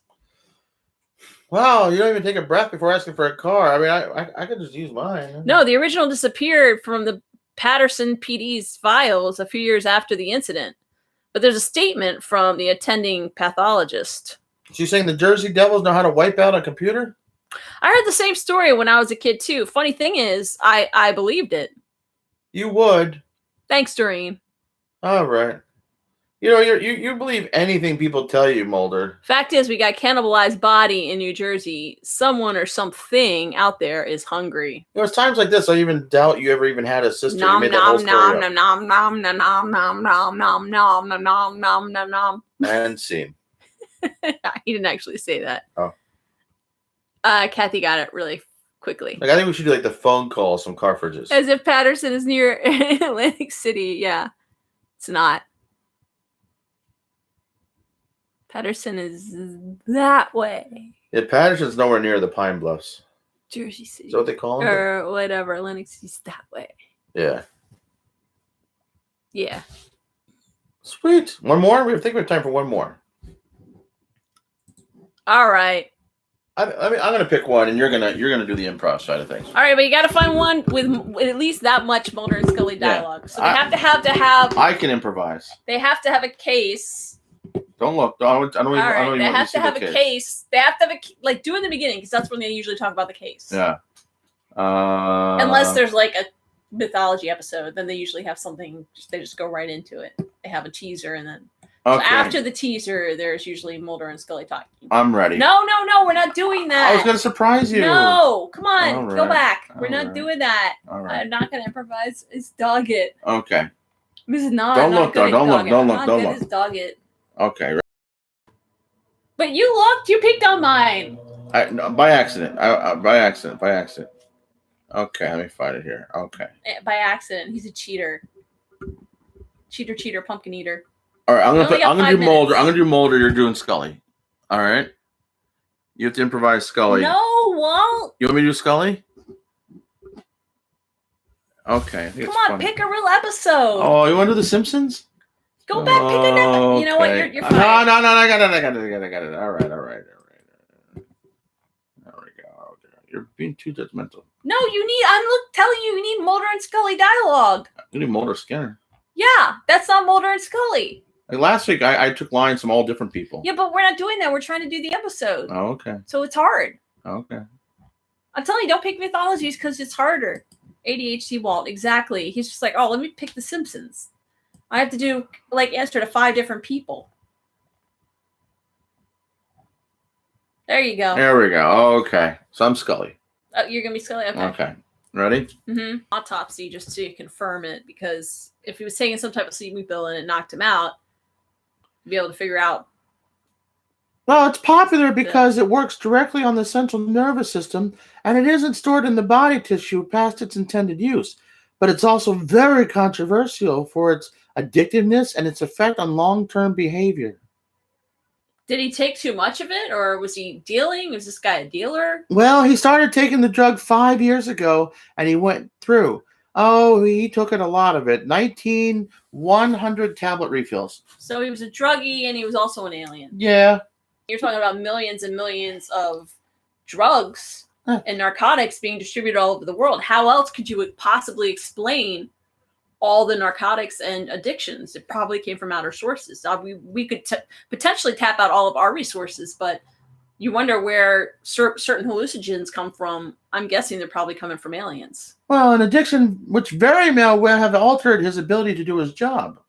Wow, you don't even take a breath before asking for a car. I mean, I could just use mine. No, the original disappeared from the Patterson PD's files a few years after the incident. But there's a statement from the attending pathologist. She's saying the Jersey Devils know how to wipe out a computer? I heard the same story when I was a kid, too. Funny thing is, I believed it. You would. Thanks, Doreen. All right. You know, you believe anything people tell you, Mulder. Fact is, we got cannibalized body in New Jersey. Someone or something out there is hungry. You know, it's times like this I even doubt you ever even had a sister. Nom who made nom the nom whole nom nom nom nom nom nom nom nom nom nom nom nom nom. And scene. He didn't actually say that. Oh. Kathy got it really quickly. Like I think we should do like the phone calls from Carfridges. As if Patterson is near Atlantic City. Yeah, it's not. Patterson is that way. Yeah, Patterson's nowhere near the Pine Bluffs. Jersey City. Is that what they call them? Or whatever. Atlantic City's that way. Yeah. Yeah. Sweet. One more? I think we have time for one more. All right. I'm gonna pick one, and you're gonna do the improv side of things. All right, but you got to find one with at least that much Mulder and Scully dialogue. So they have to have. I can improvise. They have to have a case. Don't look. I don't even. They have to have a case. They have to have like do in the beginning because that's when they usually talk about the case. Yeah. Unless there's like a mythology episode, then they usually have something. They just go right into it. They have a teaser, and then so after the teaser, there's usually Mulder and Scully talking. I'm ready. No, we're not doing that. I was gonna surprise you. No, come on, go back. We're not right. doing that. All right. I'm not gonna improvise. It's dog it. Okay. This is not. Don't not look, though. Don't look. Don't look. Don't look. It's dog it. Okay. But you looked. You picked on mine. No, by accident. By accident. Okay, let me find it here. Okay. By accident. He's a cheater. Cheater, pumpkin eater. All right, I'm gonna do Mulder. minutes. I'm gonna do Mulder. You're doing Scully. All right. You have to improvise Scully. No, Walt. You want me to do Scully? Okay. Come on, pick a real episode. Oh, you want to do The Simpsons? Go back, pick another. You know what? You're fine. No, I got it. All right. There we go. You're being too judgmental. No, I'm telling you, you need Mulder and Scully dialogue. You need Mulder Skinner. Yeah, that's not Mulder and Scully. Like last week, I took lines from all different people. Yeah, but we're not doing that. We're trying to do the episode. Oh, okay. So it's hard. Okay. I'm telling you, don't pick mythologies because it's harder. ADHD Walt, exactly. He's just like, oh, let me pick The Simpsons. I have to do answer to 5 different people. There you go. There we go. Okay. So I'm Scully. Oh, you're gonna be Scully? Okay. Ready? Mm-hmm. Autopsy, just to confirm it, because if he was taking some type of sleeping pill and it knocked him out, you'd be able to figure out. Well, it's popular because it works directly on the central nervous system, and it isn't stored in the body tissue past its intended use. But it's also very controversial for its addictiveness and its effect on long-term behavior. Did he take too much of it, or was he dealing? Was this guy a dealer? Well, he started taking the drug 5 years ago, and he went through. Oh, he took it a lot of it. 100 tablet refills. So he was a druggie, and he was also an alien. Yeah. You're talking about millions and millions of drugs and narcotics being distributed all over the world. How else could you possibly explain all the narcotics and addictions? It probably came from outer sources. We could potentially tap out all of our resources, but you wonder where certain hallucinogens come from. I'm guessing they're probably coming from aliens. Well, an addiction which very well will have altered his ability to do his job.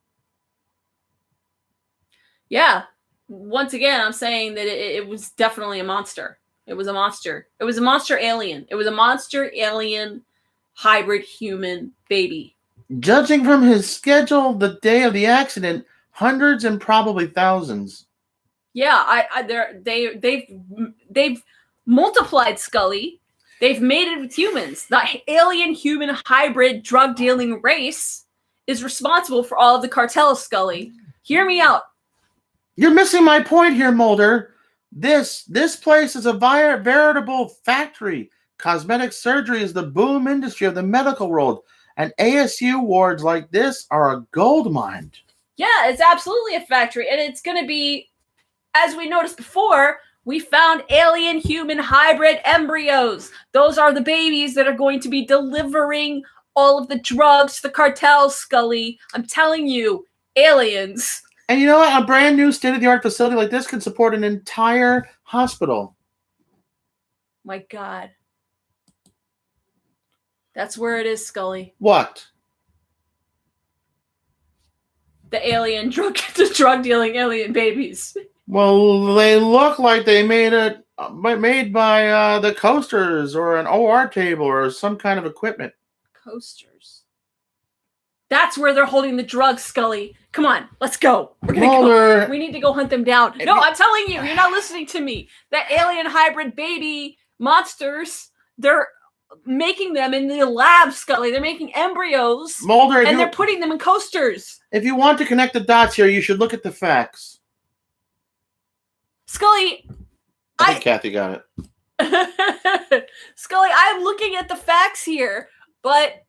Yeah. Once again, I'm saying that it was definitely a monster. It was a monster. It was a monster alien. It was a monster alien hybrid human baby. Judging from his schedule, the day of the accident, hundreds and probably thousands. Yeah, they've multiplied Scully. They've made it with humans. The alien human hybrid drug dealing race is responsible for all of the cartel, Scully. Hear me out. You're missing my point here, Mulder. This place is a veritable factory. Cosmetic surgery is the boom industry of the medical world, and ASU wards like this are a gold mine. Yeah, it's absolutely a factory, and it's going to be, as we noticed before, we found alien human hybrid embryos. Those are the babies that are going to be delivering all of the drugs to the cartels, Scully. I'm telling you, aliens. And you know what? A brand new state-of-the-art facility like this can support an entire hospital. My God. That's where it is, Scully. What? The drug dealing alien babies. Well, they look like they made by the coasters or an OR table or some kind of equipment. Coasters. That's where they're holding the drugs, Scully. Come on, let's go. We're gonna go. We need to go hunt them down. No, I'm telling you, you're not listening to me. That alien hybrid baby monsters, they're making them in the lab, Scully. They're making embryos, Mulder, and they're putting them in coasters. If you want to connect the dots here, you should look at the facts. Scully, I think Kathy got it. Scully, I'm looking at the facts here, but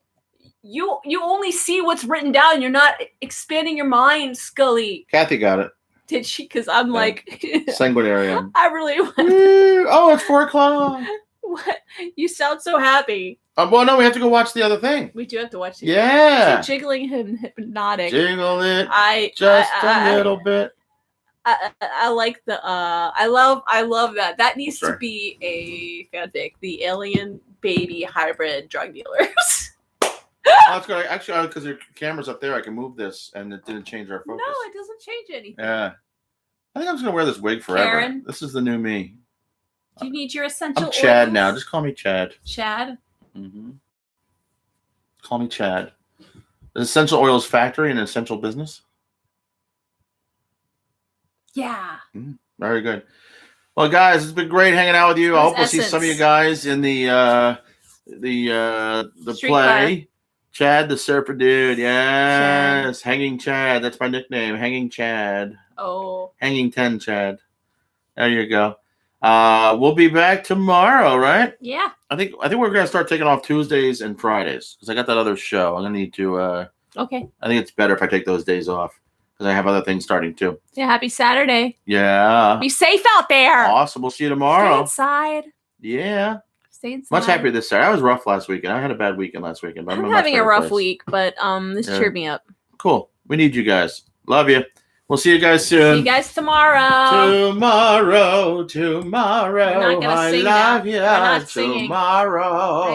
you only see what's written down. You're not expanding your mind, Scully. Kathy got it. Did she? Because I'm like sanguinarian. I really want. Oh, it's 4:00. What? You sound so happy. Well, no, we have to go watch the other thing. We do have to watch it. Yeah. Jiggling him, hypnotic. Jiggle it. A little bit. I like the. I love that. That needs to be a fanfic. The alien baby hybrid drug dealers. That's good. Actually, because your camera's up there, I can move this, and it didn't change our focus. No, it doesn't change anything. Yeah. I think I'm just going to wear this wig forever. Karen, this is the new me. Do you need your essential I'm Chad oils? now. Just call me Chad. Chad? Mm-hmm. Call me Chad. The Essential Oils Factory, an essential business? Yeah. Very good. Well, guys, it's been great hanging out with you. I hope we'll see some of you guys in the play. Car. Chad the Surfer Dude. Yes. Chad. Hanging Chad. That's my nickname. Hanging Chad. Oh. Hanging 10 Chad. There you go. We'll be back tomorrow, right? Yeah. I think we're gonna start taking off Tuesdays and Fridays because I got that other show. I'm gonna need to. Okay. I think it's better if I take those days off because I have other things starting too. Yeah. Happy Saturday. Yeah. Be safe out there. Awesome. We'll see you tomorrow. Stay inside. Yeah. Stay inside. Much happier this Saturday. I was rough last weekend. I had a bad weekend last weekend. But I'm having a rough week, but this cheered me up. Cool. We need you guys. Love you. We'll see you guys soon. See you guys tomorrow. Tomorrow. I love you. We're not singing. Tomorrow.